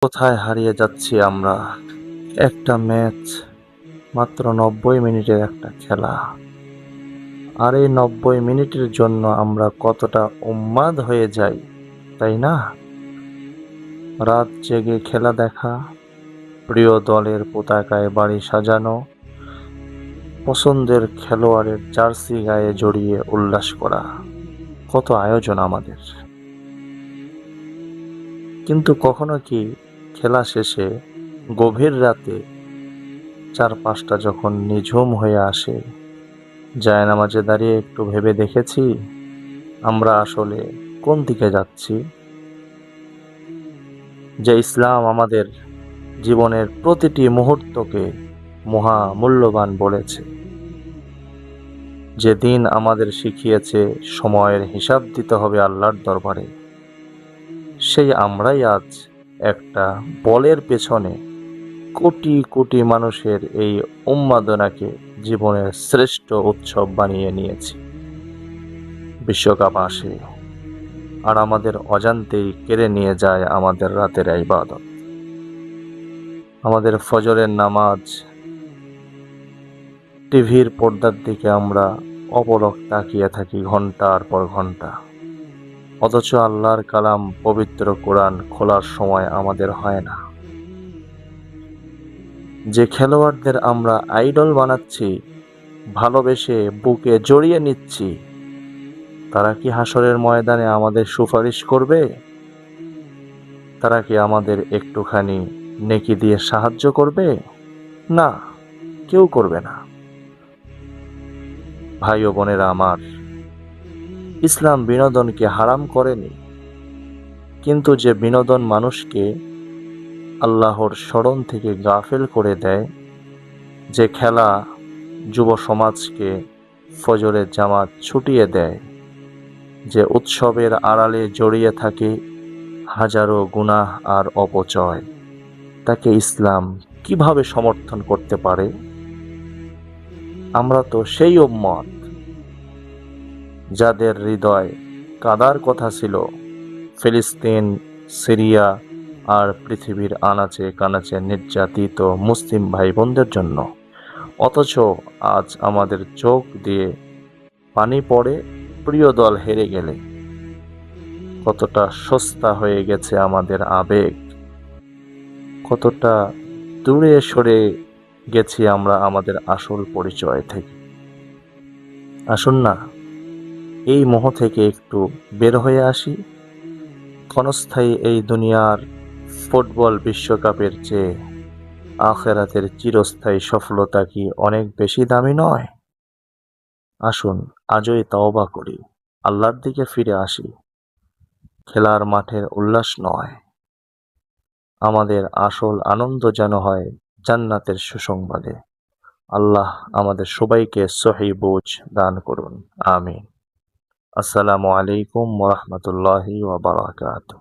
কোথায় হারিয়ে যাচ্ছি আমরা? একটা ম্যাচ, মাত্র 90 মিনিটের একটা খেলা, আর এই 90 মিনিটের জন্য আমরা কতটা উন্মাদ হয়ে যাই, তাই না? রাত জেগে খেলা দেখা, প্রিয় দলের পতাকায় বাড়ি সাজানো, পছন্দের খেলোয়াড়ের জার্সি গায়ে জড়িয়ে উল্লাস করা, কত আয়োজন আমাদের। কিন্তু কখনো কি খেলা শেষে গভীর রাতে চারপাশটা যখন নিঝুম হয়ে আসে, জায়নামাজে দাঁড়িয়ে একটু ভেবে দেখেছি আমরা আসলে কোন দিকে যাচ্ছি? যে ইসলাম আমাদের জীবনের প্রতিটি মুহূর্তকে মহা মূল্যবান বলেছে, যে দিন আমাদের শিখিয়েছে সময়ের হিসাব দিতে হবে আল্লাহর দরবারে, সেই আমরাই আজ একটা বলের পেছনে কোটি কোটি মানুষের এই উন্মাদনাকে জীবনের শ্রেষ্ঠ উৎসব বানিয়ে নিয়েছি। বিশ্বকাপ আসে আর আমাদের অজান্তেই কেড়ে নিয়ে যায় আমাদের রাতের ইবাদত, আমাদের ফজরের নামাজ। টিভির পর্দার দিকে আমরা অপলক তাকিয়ে থাকি ঘন্টার পর ঘন্টা, অথচ আল্লাহর কালাম পবিত্র কোরআন খোলার সময় আমাদের হয় না। যে খেলোয়াড়দের আমরা আইডল বানাচ্ছি, ভালোবেসে বুকে জড়িয়ে নিচ্ছি, তারা কি হাসরের ময়দানে আমাদের সুপারিশ করবে? তারা কি আমাদের একটুখানি নেকি দিয়ে সাহায্য করবে? না, কেউ করবে না। ভাই ও বোনেরা আমার, ইসলাম বিনোদনকে হারাম করেনি, কিন্তু যে বিনোদন মানুষকে আল্লাহর স্মরণ থেকে গাফেল করে দেয়, যে খেলা যুব সমাজকে ফজরের জামাত ছুটিয়ে দেয়, যে উৎসবের আড়ালে জড়িয়ে থাকে হাজারো গুনাহ আর অপচয়, তাকে ইসলাম কিভাবে সমর্থন করতে পারে? আমরা তো সেই উম্মত যাদের হৃদয় কাদার কথা ছিল ফিলিস্তিন, সিরিয়া আর পৃথিবীর আনাচে কানাচে নির্যাতিত মুসলিম ভাই বোনদের জন্য, অথচ আজ আমাদের চোখ দিয়ে পানি পড়ে প্রিয় দল হেরে গেলে। কতটা সস্তা হয়ে গেছে আমাদের আবেগ, কতটা দূরে সরে গেছি আমরা আমাদের আসল পরিচয় থেকে। আসুন না, এই মোহ থেকে একটু বের হয়ে আসি। ক্ষণস্থায়ী এই দুনিয়ার ফুটবল বিশ্বকাপের চেয়ে আখিরাতের চিরস্থায়ী সফলতা কি অনেক বেশি দামি নয়? আসুন আজই তওবা করি, আল্লাহর দিকে ফিরে আসি। খেলার মাঠের উল্লাস নয়, আমাদের আসল আনন্দ যেন হয় জান্নাতের সুসংবাদে। আল্লাহ আমাদের সবাইকে সহিহ বুঝ দান করুন, আমিন। আসসালামু আলাইকুম ওয়া রাহমাতুল্লাহি ওয়া বারাকাতুহু।